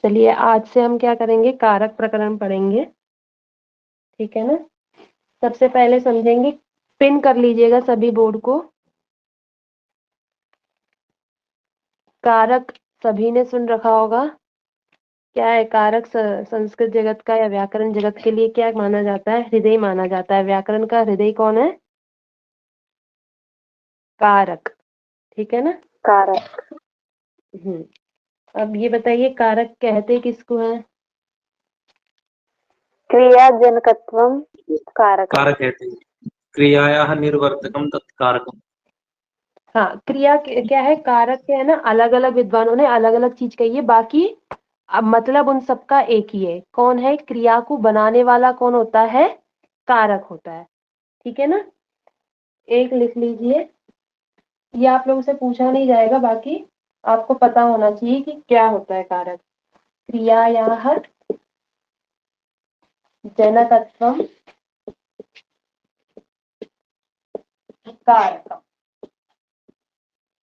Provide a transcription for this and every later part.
चलिए आज से हम क्या करेंगे, कारक प्रकरण पढ़ेंगे। ठीक है ना। सबसे पहले समझेंगे, पिन कर लीजिएगा सभी बोर्ड को। कारक सभी ने सुन रखा होगा। क्या है कारक? संस्कृत जगत का या व्याकरण जगत के लिए क्या माना जाता है? हृदय माना जाता है। व्याकरण का हृदय कौन है? कारक। ठीक है ना। कारक। अब ये बताइए, कारक कहते किसको है? क्रियाजनकत्वं कारकम्। कारक कहते हैं क्रियायाः निर्वर्तकम तत्कारकम। हाँ, क्रिया क्या है? कारक क्या है ना, अलग अलग विद्वानों ने अलग अलग चीज कही है, बाकी अब मतलब उन सबका एक ही है। कौन है? क्रिया को बनाने वाला कौन होता है? कारक होता है। ठीक है ना। एक लिख लीजिए, ये आप लोगों से पूछा नहीं जाएगा, बाकी आपको पता होना चाहिए कि क्या होता है कारक। क्रियायाः जनकत्वं कारकम।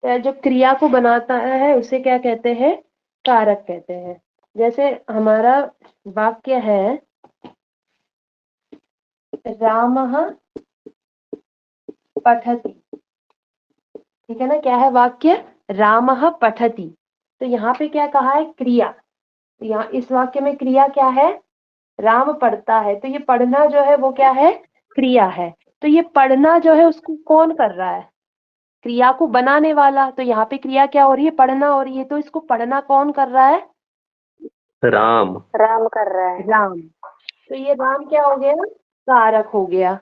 तो जो क्रिया को बनाता है उसे क्या कहते हैं? कारक कहते हैं। जैसे हमारा वाक्य है, रामः पठति। ठीक है ना। क्या है वाक्य? रामः पठति। तो यहाँ पे क्या कहा है? क्रिया। तो यहाँ इस वाक्य में क्रिया क्या है? राम पढ़ता है। तो ये पढ़ना जो है वो क्या है? क्रिया है। तो ये पढ़ना जो है उसको कौन कर रहा है? क्रिया को बनाने वाला। तो यहाँ पे क्रिया क्या हो रही है? पढ़ना हो रही है। तो इसको पढ़ना कौन कर रहा है? राम। राम कर रहा है। राम। तो ये राम क्या हो गया? कारक हो गया।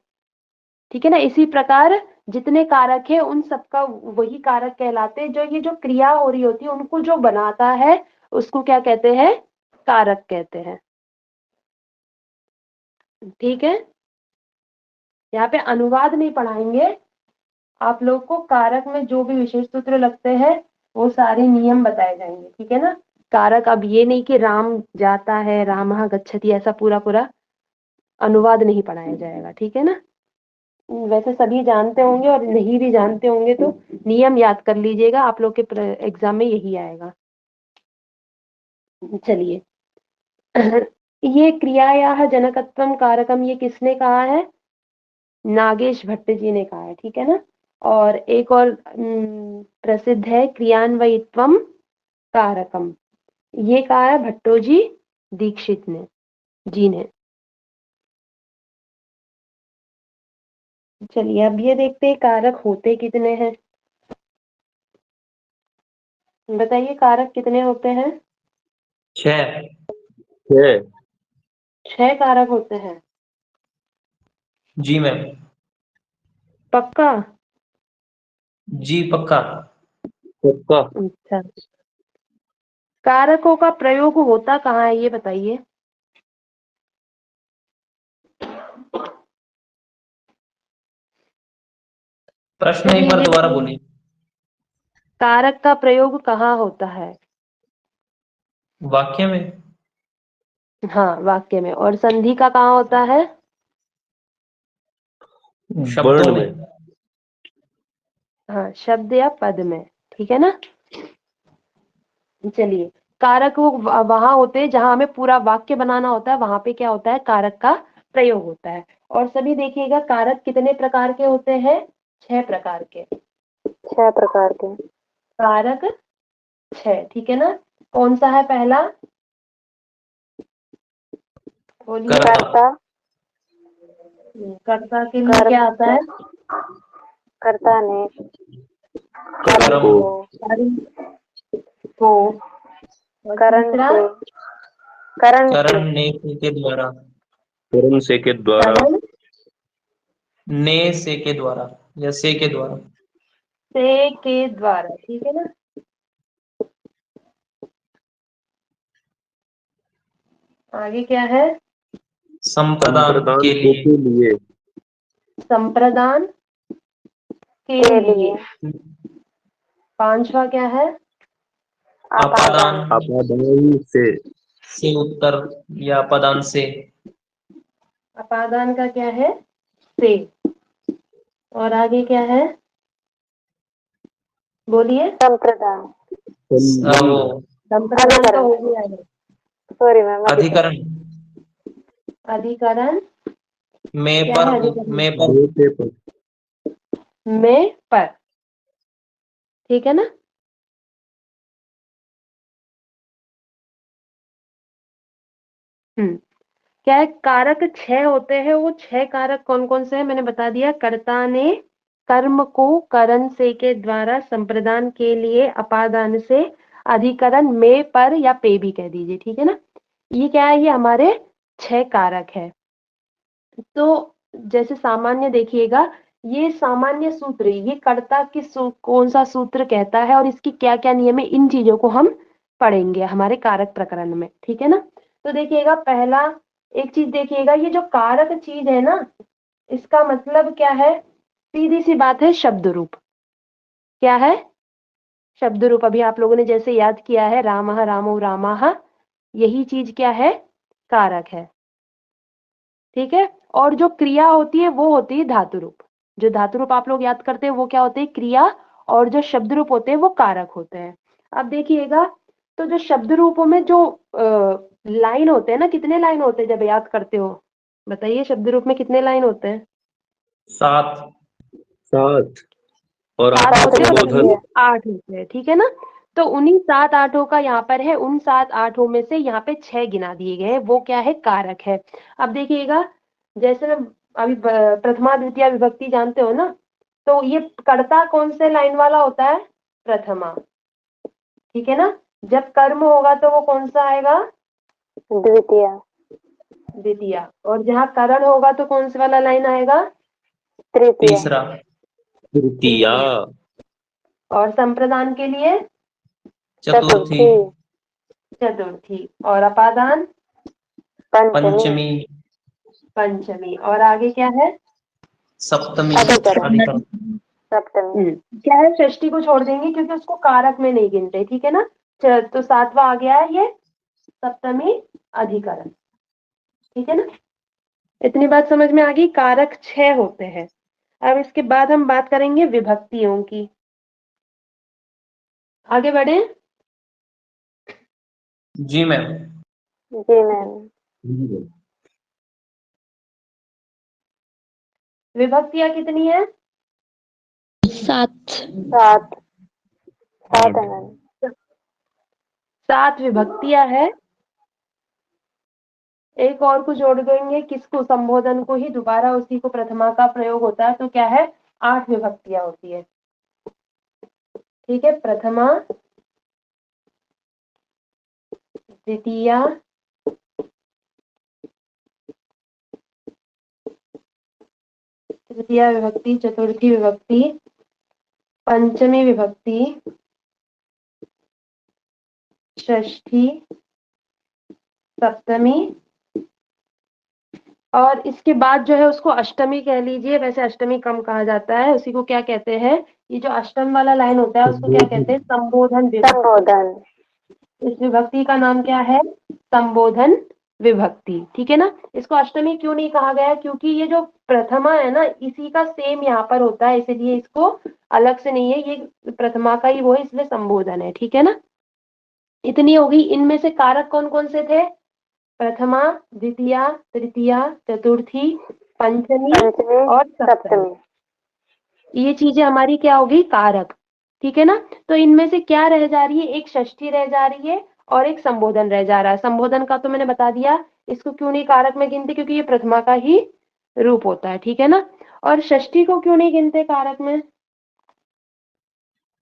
ठीक है ना। इसी प्रकार जितने कारक है उन सबका वही कारक कहलाते हैं। जो ये जो क्रिया हो रही होती है उनको जो बनाता है उसको क्या कहते हैं? कारक कहते हैं। ठीक है। यहाँ पे अनुवाद नहीं पढ़ाएंगे आप लोग को। कारक में जो भी विशेष सूत्र लगते हैं वो सारे नियम बताए जाएंगे। ठीक है ना। कारक अब ये नहीं कि राम जाता है, रामः गच्छति, ऐसा पूरा पूरा अनुवाद नहीं पढ़ाया जाएगा। ठीक है ना। वैसे सभी जानते होंगे, और नहीं भी जानते होंगे तो नियम याद कर लीजिएगा, आप लोग के एग्जाम में यही आएगा। चलिए ये क्रियायाः जनकत्वम कारकम, ये किसने कहा है? नागेश भट्ट जी ने कहा है। ठीक है ना। और एक और प्रसिद्ध है, क्रियान्वयित्वम कारकम। ये कहा है भट्टोजी दीक्षित ने जी ने। चलिए अब ये देखते हैं कारक होते कितने हैं। बताइए कारक कितने होते हैं? 6। 6 कारक होते हैं। जी मैम। पक्का? जी पक्का। पक्का। अच्छा। कारकों का प्रयोग होता कहाँ है ये बताइए। प्रश्न एक बार दोबारा बोलिए। कारक का प्रयोग कहाँ होता है? वाक्य में। हाँ, वाक्य में। और संधि का कहाँ होता है? शब्दों में। हाँ, शब्द या पद में। ठीक है ना। चलिए, कारक वो वहां होते हैं जहां हमें पूरा वाक्य बनाना होता है, वहां पे क्या होता है? कारक का प्रयोग होता है। और सभी देखिएगा, कारक कितने प्रकार के होते हैं? 6 प्रकार के। 6 प्रकार के कारक 6। ठीक है ना। कौन सा है पहला? बोलिए। कर्ता। कर्ता के लिए क्या आता है? कर्ता ने। कर्म। कर्म को। और करण तीसरा से। करण से। करण ने के द्वारा। कर्म से के द्वारा। करण ने से के द्वारा या से के द्वारा। से के द्वारा। ठीक है ना। आगे क्या है? संप्रदान के लिए। के लिए। संप्रदान के के लिए। लिए। 5वां क्या है? अपादान अपादान से उत्तर या अपादान से। अपादान का क्या है? से। और आगे क्या है? बोलिए। संप्रदान। वो संप्रदान तो हो गया है। सॉरी मैम, अधिकरण अधिकरण में क्या पर है? अधिकरण में पर में पेपर में पर, ठीक है ना। क्या है? कारक 6 होते हैं। वो 6 कारक कौन कौन से हैं मैंने बता दिया। कर्ता ने कर्म को करण से के द्वारा संप्रदान के लिए अपादान से अधिकरण में पर या पे भी कह दीजिए, ठीक है ना। ये क्या है? ये हमारे 6 कारक है। तो जैसे सामान्य देखिएगा, ये सामान्य सूत्र, ये कर्ता किस कौन सा सूत्र कहता है और इसकी क्या क्या नियम है, इन चीजों को हम पढ़ेंगे हमारे कारक प्रकरण में, ठीक है ना। तो देखिएगा, पहला एक चीज देखिएगा, ये जो कारक चीज है ना, इसका मतलब क्या है? सीधी सी बात है, शब्द रूप। क्या है? शब्द रूप। अभी आप लोगों ने जैसे याद किया है, रामः रामो रामाः, यही चीज क्या है? कारक है, ठीक है। और जो क्रिया होती है वो होती है धातु रूप। जो धातु रूप आप लोग याद करते हैं वो क्या होते हैं? क्रिया। और जो शब्द रूप होते हैं वो कारक होते हैं। अब देखिएगा, तो जो शब्द रूपों में जो लाइन होते हैं ना, कितने लाइन होते हैं जब याद करते हो? बताइए, शब्द रूप में कितने लाइन होते हैं? 7 7 और 7 8 होते हैं और संबोधन। बाकी 8 होते हैं, ठीक है ना। तो उन्हीं 7-8 का यहाँ पर है, उन 7-8 में से यहाँ पे 6 गिना दिए गए हैं, वो क्या है? कारक है। अब देखिएगा, जैसे मैं अभी प्रथमा द्वितीय विभक्ति जानते हो ना, तो ये कर्ता कौन से लाइन वाला होता है? प्रथमा, ठीक है ना। जब कर्म होगा तो वो कौन सा आएगा? द्वितीय, द्वितीय। और जहाँ करण होगा तो कौन से वाला लाइन आएगा? तृतीय, तीसरा तृतीया और संप्रदान के लिए चतुर्थी चतुर्थी। और अपादान पंचमी, पंचमी पंचमी। और आगे क्या है? सप्तमी अधिकरण, अधिकरण सप्तमी, क्या है? षष्ठी को छोड़ देंगे क्योंकि उसको कारक में नहीं गिनते, ठीक है ना। तो 7वां आ गया है ये सप्तमी अधिकरण, ठीक है ना। इतनी बात समझ में आ गई। कारक 6 होते हैं। अब इसके बाद हम बात करेंगे विभक्तियों की। आगे बढ़े। जी मैम। जी मैम, विभक्तियां कितनी है? 7 7 है मैम। 7 विभक्तियां है। एक और को जोड़ देंगे, किसको? संबोधन को ही, दोबारा उसी को प्रथमा का प्रयोग होता है, तो क्या है? 8 विभक्तियां होती है, ठीक है। प्रथमा, द्वितीया, तृतीया विभक्ति, चतुर्थी विभक्ति, पंचमी विभक्ति, षष्ठी, सप्तमी, और इसके बाद जो है उसको अष्टमी कह लीजिए। वैसे अष्टमी कम कहा जाता है, उसी को क्या कहते हैं? ये जो अष्टम वाला लाइन होता है उसको क्या कहते हैं? संबोधन विभक्ति। संबोधन, इस विभक्ति का नाम क्या है? संबोधन विभक्ति, ठीक है ना। इसको अष्टमी क्यों नहीं कहा गया? क्योंकि ये जो प्रथमा है ना, इसी का सेम यहाँ पर होता है, इसलिए इसको अलग से नहीं है, ये प्रथमा का ही वो है, इसलिए संबोधन है, ठीक है ना। इतनी हो गई। इनमें से कारक कौन कौन से थे? प्रथमा, द्वितीया, तृतीया, चतुर्थी, पंचमी पंचमी, और सप्तमी। सप्तमी, ये चीजें हमारी क्या होगी? कारक, ठीक है ना। तो इनमें से क्या रह जा रही है? एक षष्ठी रह जा रही है और एक संबोधन रह जा रहा है। संबोधन का तो मैंने बता दिया, इसको क्यों नहीं कारक में गिनते? क्योंकि ये प्रथमा का ही रूप होता है, ठीक है ना। और षष्ठी को क्यों नहीं गिनते कारक में?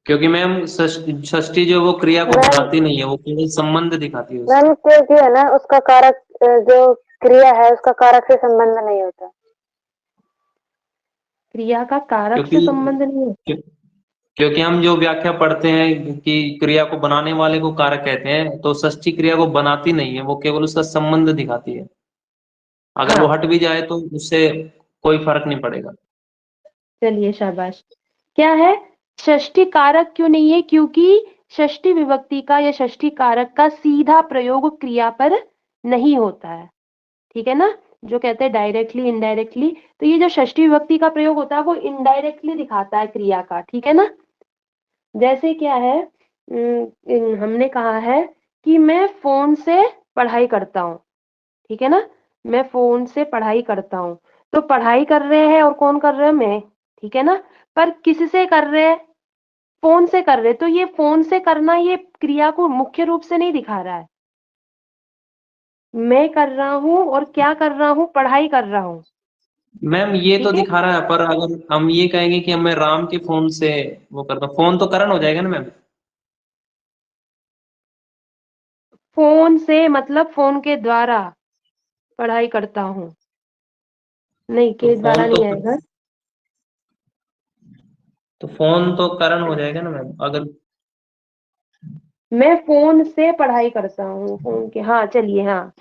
क्योंकि मैम षष्ठी जो वो क्रिया को मैम, बनाती नहीं है, वो केवल संबंध दिखाती है उससे। मैम क्योंकि है ना उसका कारक, जो क्रिया है उसका कारक से संबंध नहीं होता। क्रिया का कारक से क्योंकि संबंध नहीं है। क्यों- क्योंकि हम जो व्याख्या पढ़ते हैं कि क्रिया को बनाने वाले को कारक कहते हैं, तो षष्ठी क्रिया को बनाती नहीं है, वो केवल उसका संबंध दिखाती है। अगर वो हाँ, हट भी जाए तो उससे कोई फर्क नहीं पड़ेगा। चलिए शाबाश। क्या है? षष्ठी कारक क्यों नहीं है? क्योंकि षष्ठी विभक्ति का या षष्ठी कारक का सीधा प्रयोग क्रिया पर नहीं होता है, ठीक है ना। जो कहते हैं डायरेक्टली इनडायरेक्टली, तो ये जो षष्ठी विभक्ति का प्रयोग होता है वो इनडायरेक्टली दिखाता है क्रिया का, ठीक है ना। जैसे क्या है, हमने कहा है कि मैं फोन से पढ़ाई करता हूँ, ठीक है ना, मैं फोन से पढ़ाई करता हूँ। तो पढ़ाई कर रहे हैं और कौन कर रहे हैं, मैं, ठीक है ना। पर किससे कर रहे हैं, फोन से कर रहे हैं। तो ये फोन से करना ये क्रिया को मुख्य रूप से नहीं दिखा रहा है। मैं कर रहा हूँ और क्या कर रहा हूँ, पढ़ाई कर रहा हूँ, मैम ये तो ठीक है। दिखा रहा है, पर अगर हम ये कहेंगे कि मैं राम के फोन से वो करता हूँ, फोन तो करण हो जाएगा ना मैम। फोन से मतलब फोन के द्वारा पढ़ाई करता हूँ, नहीं तो के द्वारा फोन तो नहीं आएगा। फोन तो करण हो जाएगा ना मैम अगर। मैं फोन से पढ़ाई करता हूँ, फोन के, हाँ चलिए, हाँ,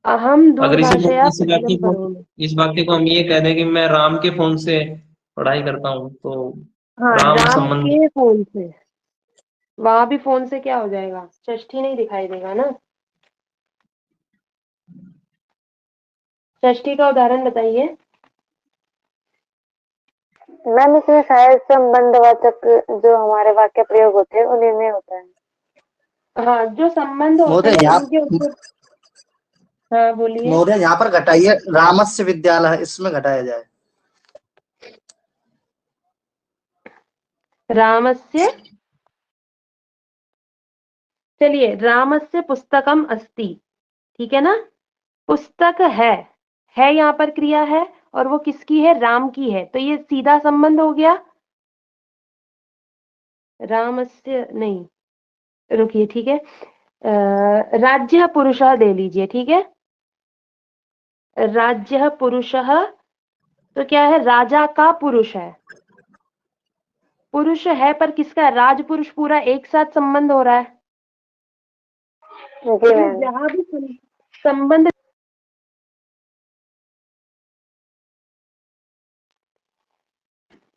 अहम अगर दूरभाषया इस वाक्य पठितम को करोमि। इस वाक्य को हम ये कह दें कि मैं राम के फोन से पढ़ाई करता हूँ, तो हाँ, राम राम संबंध। के फोन से, वहां भी फोन से क्या हो जाएगा, षष्ठी नहीं दिखाई देगा ना। षष्ठी का उदाहरण बताइए। मैम इसमें शायद संबंधवाचक जो हमारे वाक्य प्रयोग होते हैं उन्हीं में होता है। हाँ, जो संबंध होते महोदय हैं यहाँ उनके ऊपर। हाँ बोलिए। महोदय यहाँ पर घटाइए, रामस्य विद्यालय इसमें घटाया जाए। रामस्य, चलिए, रामस्य पुस्तकम अस्ति, ठीक है ना, पुस्तक है यहाँ पर क्रिया है, और वो किसकी है, राम की है। तो ये सीधा संबंध हो गया। रामस्य नहीं, रुकिए, ठीक है, राज्य पुरुषः दे लीजिए, ठीक है, राज्य पुरुषः, तो क्या है, राजा का पुरुष है, पुरुष है, पर किसका, राजपुरुष, पूरा एक साथ संबंध हो रहा है। जी तो मैम। जहां भी संबंध,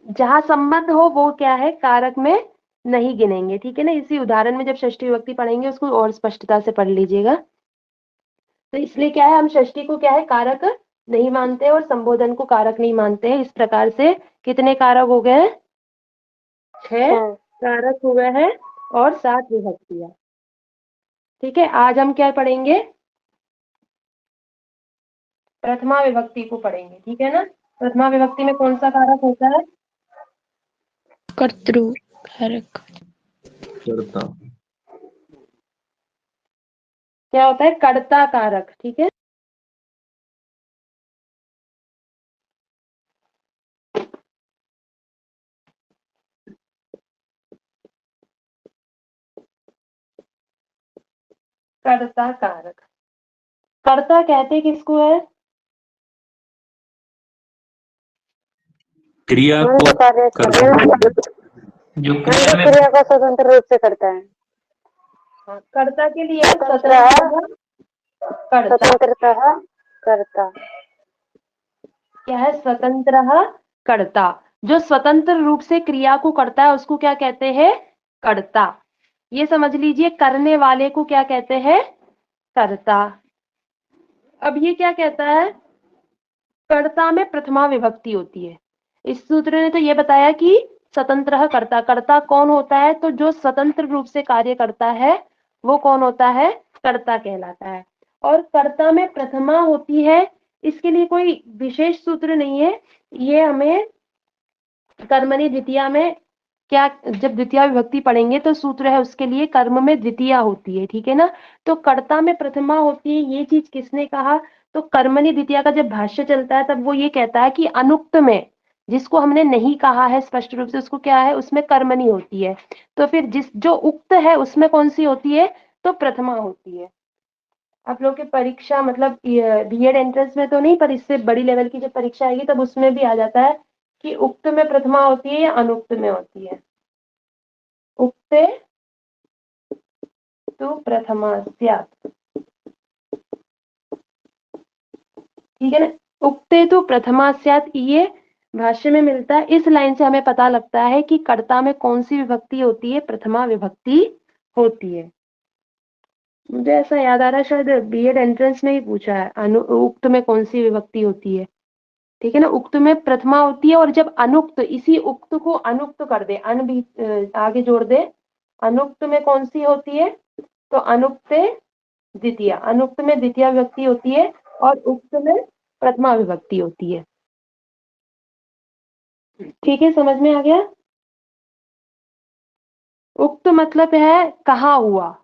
जहां संबंध हो वो क्या है, कारक में नहीं गिनेंगे, ठीक है ना। इसी उदाहरण में जब षष्ठी विभक्ति पढ़ेंगे उसको और स्पष्टता से पढ़ लीजिएगा। तो इसलिए क्या है, हम षष्ठी को क्या है, कारक नहीं मानते और संबोधन को कारक नहीं मानते हैं। इस प्रकार से कितने कारक हो गए, 6 कारक हुए हैं और 7 विभक्तियां, ठीक है। आज हम क्या पढ़ेंगे, प्रथमा विभक्ति को पढ़ेंगे, ठीक है ना। प्रथमा विभक्ति में कौन सा कारक होता है, कर्तृ कारक। करता। क्या होता है, कर्ता कारक, ठीक है। कर्ता कारक, कर्ता कहते किसको है, क्रिया मैम को जो कार्य करता जो मैम क्रिया जो में क्रिया को स्वतंत्र रूप से करता है। हाँ, कर्ता के लिए स्वतंत्र कर्ता, स्वतंत्रतः करता। क्या है, स्वतंत्र कर्ता, जो स्वतंत्र रूप से क्रिया को करता है उसको क्या कहते हैं, कर्ता। ये समझ लीजिए, करने वाले को क्या कहते हैं, कर्ता। अब ये क्या कहता है, कर्ता में प्रथमा विभक्ति होती है। इस सूत्र ने तो ये बताया कि स्वतंत्र कर्ता, कर्ता कौन होता है, तो जो स्वतंत्र रूप से कार्य करता है वो कौन होता है, कर्ता कहलाता है। और कर्ता में प्रथमा होती है, इसके लिए कोई विशेष सूत्र नहीं है, ये हमें कर्मणि द्वितीया में, क्या, जब द्वितीया विभक्ति पढ़ेंगे तो सूत्र है उसके लिए, कर्म में द्वितीया होती है, ठीक है ना। तो कर्ता में प्रथमा होती है, ये चीज किसने कहा, तो कर्मणि द्वितीया का जब भाष्य चलता है तब वो ये कहता है कि अनुक्त में, जिसको हमने नहीं कहा है स्पष्ट रूप से, उसको क्या है, उसमें कर्मणि होती है। तो फिर जो उक्त है उसमें कौन सी होती है, तो प्रथमा होती है। आप लोग की परीक्षा मतलब बीएड एंट्रेंस में तो नहीं, पर इससे बड़ी लेवल की जब परीक्षा आएगी तब उसमें भी आ जाता है कि उक्त में प्रथमा होती है या अनुक्त में होती है। उक्ते तो प्रथमा स्यात्, ठीक है ना। उक्ते तो प्रथमा स्यात्, ये भाष्य में मिलता है। इस लाइन से हमें पता लगता है कि कर्ता में कौन सी विभक्ति होती है, प्रथमा विभक्ति होती है। मुझे ऐसा याद आ रहा है शायद बीएड एंट्रेंस में ही पूछा है, उक्त में कौन सी विभक्ति होती है, ठीक है ना। उक्त में प्रथमा होती है, और जब अनुक्त, इसी उक्त को अनुक्त कर दे, अन भी आगे जोड़ दे, अनुक्त में कौन सी होती है, तो अनुक्त द्वितीय, अनुक्त में द्वितीय विभक्ति होती है और उक्त में प्रथमा विभक्ति होती है। ठीक है, समझ में आ गया? उक्त मतलब है कहा हुआ,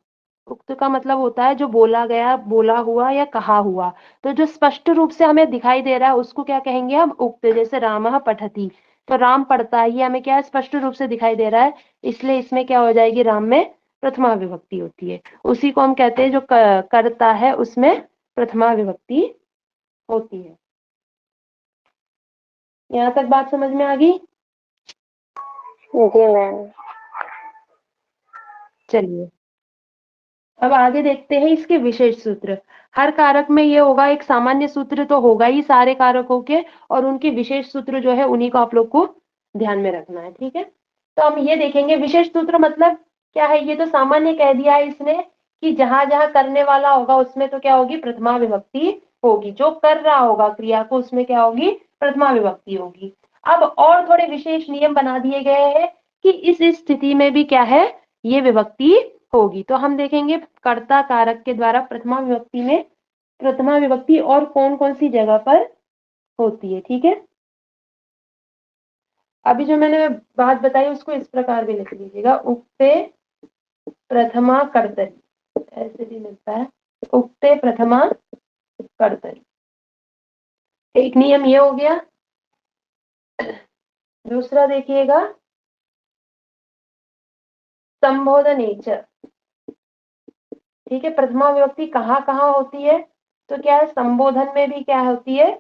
उक्त का मतलब होता है जो बोला गया, बोला हुआ या कहा हुआ। तो जो स्पष्ट रूप से हमें दिखाई दे रहा है उसको क्या कहेंगे हम? उक्त। जैसे रामः पठति, तो राम पढ़ता है, ये हमें क्या है? स्पष्ट रूप से दिखाई दे रहा है, इसलिए इसमें क्या हो जाएगी? राम में प्रथमा विभक्ति होती है। उसी को हम कहते हैं जो करता है उसमें प्रथमा विभक्ति होती है। यहाँ तक बात समझ में आ गई? जी मैम। चलिए अब आगे देखते हैं इसके विशेष सूत्र। हर कारक में ये होगा, एक सामान्य सूत्र तो होगा ही सारे कारकों के, और उनके विशेष सूत्र जो है उन्हीं को आप लोग को ध्यान में रखना है। ठीक है, तो हम ये देखेंगे विशेष सूत्र मतलब क्या है। ये तो सामान्य कह दिया है इसने कि जहां जहां करने वाला होगा उसमें तो क्या होगी? प्रथमा विभक्ति होगी। जो कर रहा होगा क्रिया को उसमें क्या होगी? प्रथमा विभक्ति होगी। अब और थोड़े विशेष नियम बना दिए गए हैं कि इस स्थिति में भी क्या है? ये विभक्ति होगी। तो हम देखेंगे कर्ता कारक के द्वारा प्रथमा विभक्ति में प्रथमा विभक्ति और कौन कौन सी जगह पर होती है। ठीक है, अभी जो मैंने बात बताई उसको इस प्रकार भी लिख लीजिएगा, उक्ते प्रथमा कर्तरी, ऐसे भी मिलता है, उक्ते प्रथमा कर्तरी। एक नियम ये हो गया। दूसरा देखिएगा, संबोधनेच। ठीक है, प्रथमा विभक्ति कहाँ कहाँ होती है? तो क्या है? संबोधन में भी क्या होती है?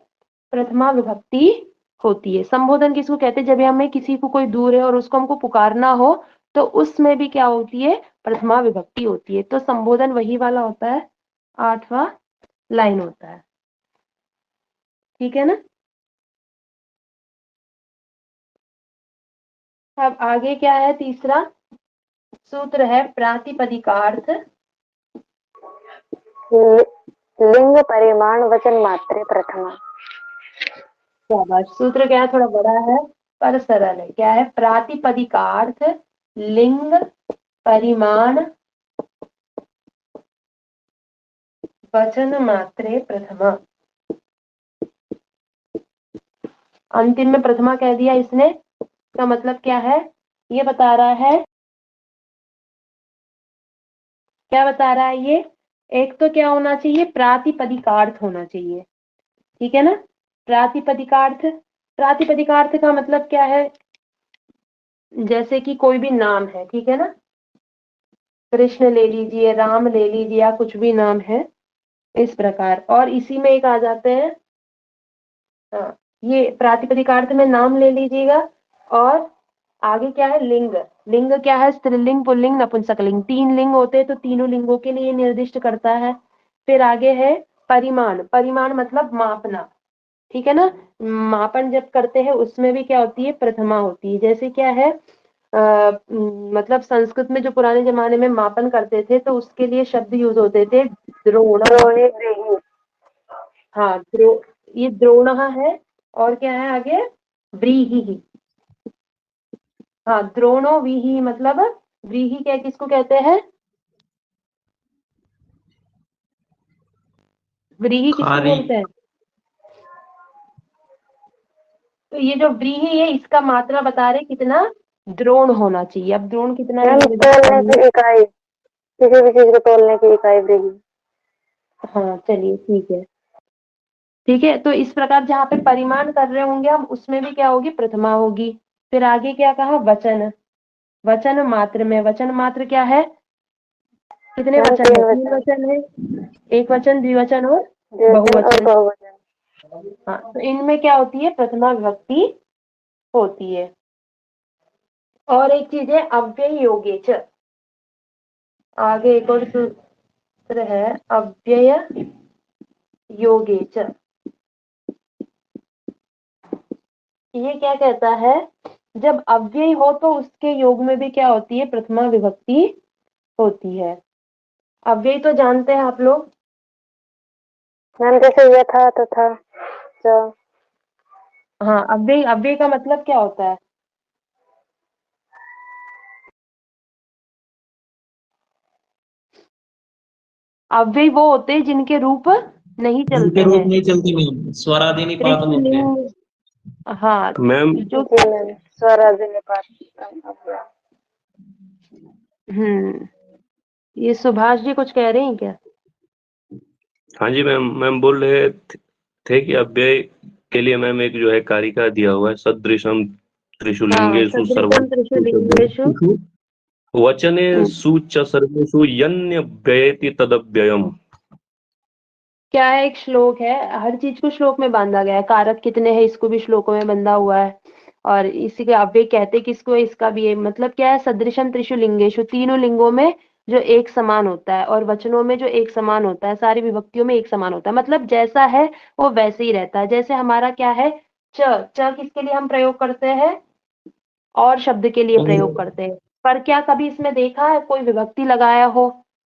प्रथमा विभक्ति होती है। संबोधन किसको कहते हैं? जब हमें किसी को, कोई दूर है और उसको हमको पुकारना हो तो उसमें भी क्या होती है? प्रथमा विभक्ति होती है। तो संबोधन वही वाला होता है, 8वां लाइन होता है। ठीक है ना? अब आगे क्या है? तीसरा सूत्र है प्रातिपदिकार्थ। लिंग परिमाण वचन मात्रे प्रथमा। शाबाश। सूत्र क्या है? थोड़ा बड़ा है पर सरल है। क्या है? प्रातिपदिकार्थ लिंग परिमाण वचन मात्रे प्रथमा। अंतिम में प्रथमा कह दिया इसने, का मतलब क्या है? ये बता रहा है, क्या बता रहा है ये? एक तो क्या होना चाहिए? प्रातिपदिकार्थ होना चाहिए। ठीक है ना? प्रातिपदिकार्थ, प्रातिपदिकार्थ का मतलब क्या है? जैसे कि कोई भी नाम है, ठीक है ना, कृष्ण ले लीजिए, राम ले लीजिए, या कुछ भी नाम है इस प्रकार, और इसी में एक आ जाते हैं, हाँ, ये प्रातिपदिकार्थ में नाम ले लीजिएगा। और आगे क्या है? लिंग। लिंग क्या है? स्त्रीलिंग, पुल्लिंग, नपुंसकलिंग, 3 लिंग होते हैं, तो तीनों लिंगों के लिए निर्दिष्ट करता है। फिर आगे है परिमाण। परिमाण मतलब मापना। ठीक है ना? मापन जब करते हैं उसमें भी क्या होती है? प्रथमा होती है। जैसे क्या है, मतलब संस्कृत में जो पुराने जमाने में मापन करते थे तो उसके लिए शब्द यूज होते थे द्रोण। द्रोणी ब्रीहि। हाँ, ये द्रोण है, और क्या है आगे? व्रीहि। हाँ, द्रोणो व्रीहि मतलब व्रीहि क्या, किसको कहते हैं? व्रीहि किसको खारी। बोलते हैं? तो ये जो व्रीहि है इसका मात्रा बता रहे कितना द्रोण होना चाहिए। अब द्रोण कितना है मैम ये तोलने बताइए। की इकाई, किसी भी चीज को तोलने की इकाई ब्रीहि। हाँ चलिए ठीक है। ठीक है, तो इस प्रकार जहाँ पे परिमाण कर रहे होंगे हम उसमें भी क्या होगी? प्रथमा होगी। फिर आगे क्या कहा? वचन। वचन मात्र में, वचन मात्र क्या है? कितने मैम वचन है? 3 तीन वचन, वचन है, एक वचन, द्विवचन और द्विवचन और बहुवचन। बहुवचन। हाँ, तो इनमें क्या होती है? प्रथमा विभक्ति होती है। और एक चीज है अव्यय योगेच। आगे एक और सूत्र है अव्यय योगेच। ये क्या कहता है? जब अव्यय हो तो उसके योग में भी क्या होती है? प्रथमा विभक्ति होती है। अव्यय तो जानते हैं आप लोग। मैम जैसे यथा तथा च। हाँ, अव्यय, अव्यय का मतलब क्या होता है? अव्यय वो होते हैं जिनके रूप नहीं चलते जिनके रूप हैं। नहीं चलते मैम, स्वरादि निपात में होते हैं। त्रिशुलिंग, हाँ, मैम जो जी मैम, स्वराज निपात अव्यय। ये सुभाष जी कुछ कह रहे हैं क्या? हाँ जी मैम, मैम बोल रहे थे कि अव्यय के लिए मैम एक जो है कारिका दिया हुआ है, सदृशम हाँ, त्रिशुलिंगेषु सदृशं त्रिशुलिंगेषु वचने सुच सर्वेषु यन्यव्ययति तदव्ययम्। क्या है, एक श्लोक है, हर चीज को श्लोक में बांधा गया है, कारक कितने हैं इसको भी श्लोकों में बंधा हुआ है, और इसी के अव्यय कहते किसको, इसका भी है, मतलब क्या है, सदृशम त्रिशु लिंगेशु, तीनों लिंगों में जो एक समान होता है, और वचनों में जो एक समान होता है, सारी विभक्तियों में एक समान होता है, मतलब जैसा है वो वैसे ही रहता है। जैसे हमारा क्या है, च च किसके लिए हम प्रयोग करते हैं, और शब्द के लिए प्रयोग करते हैं, पर क्या कभी इसमें देखा है कोई विभक्ति लगाया हो,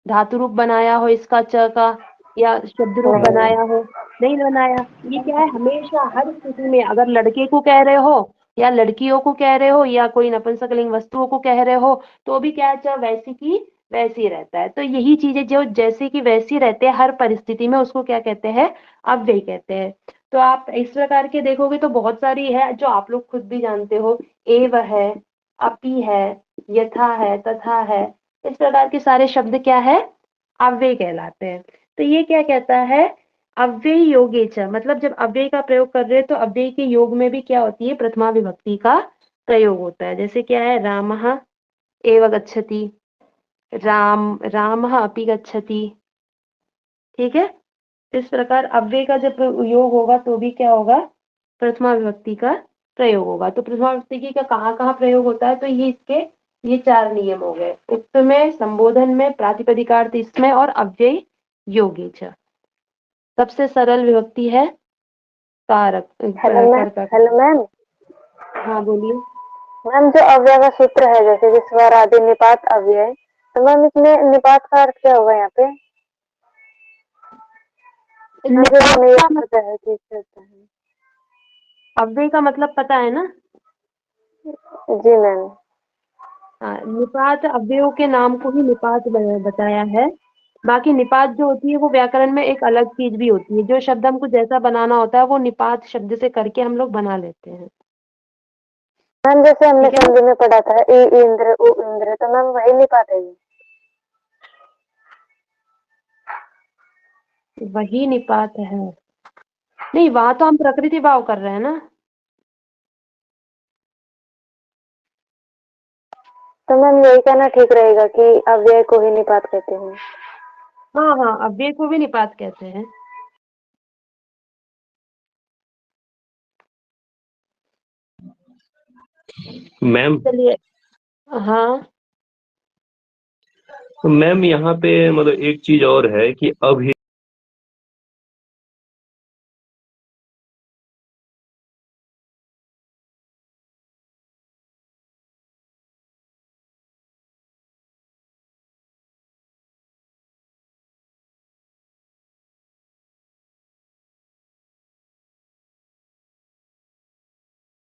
धातु रूप बनाया हो इसका च का, या शब्द रूप नहीं। बनाया हो? नहीं बनाया। ये क्या है, हमेशा हर स्थिति में अगर लड़के को कह रहे हो या लड़कियों को कह रहे हो या कोई नपुंसकलिंग वस्तुओं को कह रहे हो, तो भी क्या है, च वैसी की वैसी ही रहता है। तो यही चीजें जो जैसी की वैसी रहते हैं हर परिस्थिति में, उसको क्या कहते हैं, अव्यय कहते हैं। तो आप इस प्रकार के देखोगे तो बहुत सारी है जो आप लोग खुद भी जानते हो, एव है, अपि है, यथा है, तथा है, इस प्रकार के सारे शब्द क्या है, अव्यय कहलाते हैं। तो ये क्या कहता है, अव्यय योगे च, मतलब जब अव्यय का प्रयोग कर रहे हैं तो अव्यय के योग में भी क्या होती है, प्रथमा विभक्ति का प्रयोग होता है। जैसे क्या है, रामः एव गच्छति, रामः अपि गच्छति, ठीक है। इस प्रकार अव्यय का जब योग होगा तो भी क्या होगा, प्रथमा विभक्ति का प्रयोग होगा। तो प्रथमा विभक्ति का कहाँ कहाँ प्रयोग होता है, तो ये इसके ये 4 नियम हो गए, उक्त में, संबोधन में, प्रातिपदिकार्थ इसमें, और अव्यय योगे च। सबसे सरल विभक्ति है कारक, हेलो मैम, कर्ता। Hello ma'am. हाँ बोलिए। मैम जो अव्यय का सूत्र है, जैसे कि स्वर आदि निपात अव्यय, तो मैम इसमें निपात का अर्थ क्या होगा यहाँ पे? मुझे तो नहीं निपात का पता है कि क्या होता है। अव्यय का मतलब पता है ना? जी मैम। हाँ, निपात अव्ययों के नाम को ही निपात बताया है। बाकी निपात जो होती है वो व्याकरण में एक अलग चीज भी होती है, जो शब्द हमको जैसा बनाना होता है वो निपात शब्द से करके हम लोग बना लेते हैं। मैम जैसे हमने ठीक है ना? संधि में पढ़ा था ई इंद्र उ इंद्र, तो मैम वही निपात है ये? वही निपात है। नहीं, वहां तो हम प्रकृति भाव कर रहे हैं ना। तो मैम यही कहना ठीक रहेगा कि अव्यय को ही निपात कहते हैं? हाँ हाँ, अव्यय को भी निपात कहते हैं। मैम चलिए। हाँ मैम यहाँ पे मतलब एक चीज और है कि अभी